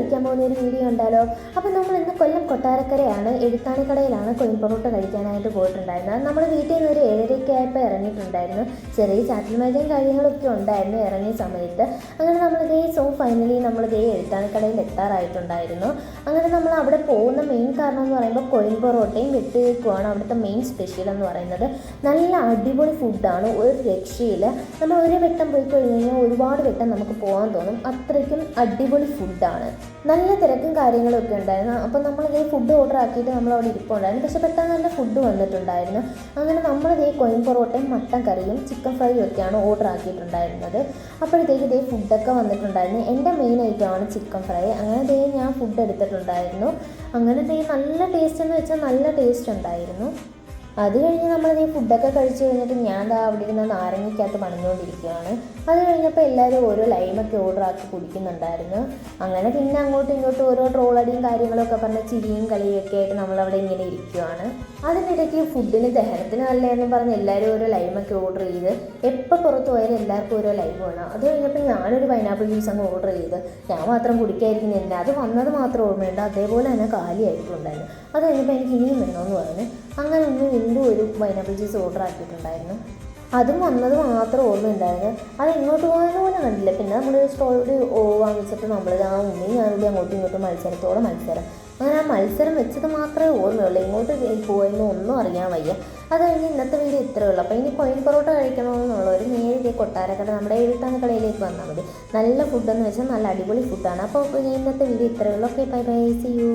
കഴിക്കാൻ പോകുന്ന ഒരു വീഡിയോ ഉണ്ടല്ലോ. അപ്പോൾ നമ്മൾ ഇന്ന് കൊല്ലം കൊട്ടാരക്കരയാണ്, എഴുത്താണിക്കടയിലാണ് കോയിൻ പൊറോട്ട കഴിക്കാനായിട്ട് പോയിട്ടുണ്ടായിരുന്നത്. നമ്മൾ വീട്ടിൽ നിന്ന് ഒരു 7:30 ആയപ്പോൾ ഇറങ്ങിയിട്ടുണ്ടായിരുന്നു. ചെറിയ ചാറ്റൽ മഴയും കാര്യങ്ങളൊക്കെ ഉണ്ടായിരുന്നു ഇറങ്ങിയ സമയത്ത്. അങ്ങനെ നമ്മളിതേ ഫൈനലി നമ്മളിതേ എഴുത്താണിക്കടയിൽ എത്താറായിട്ടുണ്ടായിരുന്നു. അങ്ങനെ നമ്മൾ അവിടെ പോകുന്ന മെയിൻ കാരണം എന്ന് പറയുമ്പോൾ കോയിൻ പൊറോട്ടയും വെട്ടുകേക്കുമാണ് അവിടുത്തെ മെയിൻ സ്പെഷ്യൽ എന്ന് പറയുന്നത്. നല്ല അടിപൊളി ഫുഡാണ്, ഒരു രക്ഷയില്ല. നമ്മൾ ഒരു വട്ടം പോയി കഴിഞ്ഞ് കഴിഞ്ഞാൽ ഒരുപാട് വട്ടം നമുക്ക് പോകാൻ തോന്നും, അത്രയ്ക്കും അടിപൊളി ഫുഡാണ്. നല്ല തിരക്കും കാര്യങ്ങളൊക്കെ ഉണ്ടായിരുന്നു. അപ്പോൾ നമ്മളിതേ ഫുഡ് ഓർഡർ ആക്കിയിട്ട് നമ്മളവിടെ ഇരിപ്പുണ്ടായിരുന്നു. പക്ഷേ പെട്ടെന്ന് തന്നെ ഫുഡ് വന്നിട്ടുണ്ടായിരുന്നു. അങ്ങനെ നമ്മളിതേ കോയിൻ പൊറോട്ടയും മട്ടൻ കറിയും ചിക്കൻ ഫ്രൈയും ഒക്കെയാണ് ഓർഡർ ആക്കിയിട്ടുണ്ടായിരുന്നത്. അപ്പോഴത്തേക്ക് ഇതേ ഫുഡൊക്കെ വന്നിട്ടുണ്ടായിരുന്നു. എൻ്റെ മെയിൻ ഐറ്റമാണ് ചിക്കൻ ഫ്രൈ. അങ്ങനെ ദേ ഞാൻ ഫുഡ് എടുത്തിട്ടുണ്ടായിരുന്നു. അങ്ങനെ ദേ നല്ല ടേസ്റ്റ് എന്ന് വെച്ചാൽ നല്ല ടേസ്റ്റ് ഉണ്ടായിരുന്നു. അത് കഴിഞ്ഞ് നമ്മളിത് ഫുഡൊക്കെ കഴിച്ച് കഴിഞ്ഞിട്ട് ഞാൻ അവിടെ ഇരുന്ന് നാരങ്ങയ്ക്കകത്ത് പണിഞ്ഞുകൊണ്ടിരിക്കുകയാണ്. അത് കഴിഞ്ഞപ്പോൾ എല്ലാവരും ഓരോ ലൈമൊക്കെ ഓർഡർ ആക്കി കുടിക്കുന്നുണ്ടായിരുന്നു. അങ്ങനെ പിന്നെ അങ്ങോട്ടും ഇങ്ങോട്ടും ഓരോ ട്രോളടിയും കാര്യങ്ങളൊക്കെ പറഞ്ഞ് ചിരിയും കളിയൊക്കെ ആയിട്ട് നമ്മളവിടെ ഇങ്ങനെ ഇരിക്കുകയാണ്. അതിനിടയ്ക്ക് ഫുഡിന് ദഹനത്തിന് നല്ലതെന്ന് പറഞ്ഞ് എല്ലാവരും ഓരോ ലൈമൊക്കെ ഓർഡർ ചെയ്ത് എപ്പോൾ പുറത്ത് പോയാലും എല്ലാവർക്കും ഓരോ ലൈം വേണം. അത് കഴിഞ്ഞപ്പോൾ ഞാനൊരു പൈനാപ്പിൾ ജ്യൂസ് അങ്ങ് ഓർഡർ ചെയ്ത് ഞാൻ മാത്രം കുടിക്കാതിരിക്കുന്നില്ല. അത് വന്നത് മാത്രം ഓർമ്മയുണ്ട്, അതേപോലെ തന്നെ കാലിയായിട്ടുണ്ടായിരുന്നു. അത് കഴിഞ്ഞപ്പോൾ എനിക്ക് ഇനിയും വേണമെന്ന് പറഞ്ഞു. അങ്ങനെ ഒന്ന് വീണ്ടും ഒരു പൈനാപ്പിൾ ജ്യൂസ് ഓർഡർ ആക്കിയിട്ടുണ്ടായിരുന്നു. അതും വന്നത് മാത്രം ഓർമ്മയുണ്ടായിരുന്നു. അത് എങ്ങോട്ട് പോകാൻ പോലും കണ്ടില്ല. പിന്നെ നമ്മൾ സ്റ്റോറി വാങ്ങിച്ചിട്ട് നമ്മൾ ആ ഉമ്മയും ഞാനിവിടെ അങ്ങോട്ടും ഇങ്ങോട്ടും മത്സരം. അങ്ങനെ ആ മത്സരം വെച്ചത് മാത്രമേ ഓർമ്മയുള്ളൂ, എങ്ങോട്ട് പോയെന്ന് ഒന്നും അറിയാൻ വയ്യ. അത് കഴിഞ്ഞ് ഇന്നത്തെ വീഡിയോ ഇത്രയേ ഉള്ളൂ. അപ്പോൾ ഇനി കോയിൻ പൊറോട്ട കഴിക്കണമെന്നുള്ളവർ നേരെ കൊട്ടാരക്കട നമ്മുടെ എഴുത്താണിക്കടയിലേക്ക് വന്നാൽ മതി. നല്ല ഫുഡെന്ന് വെച്ചാൽ നല്ല അടിപൊളി ഫുഡാണ്. അപ്പോൾ ഇന്നത്തെ വീഡിയോ ഇത്രയേ ഉള്ളൂ. Okay, bye bye, see U.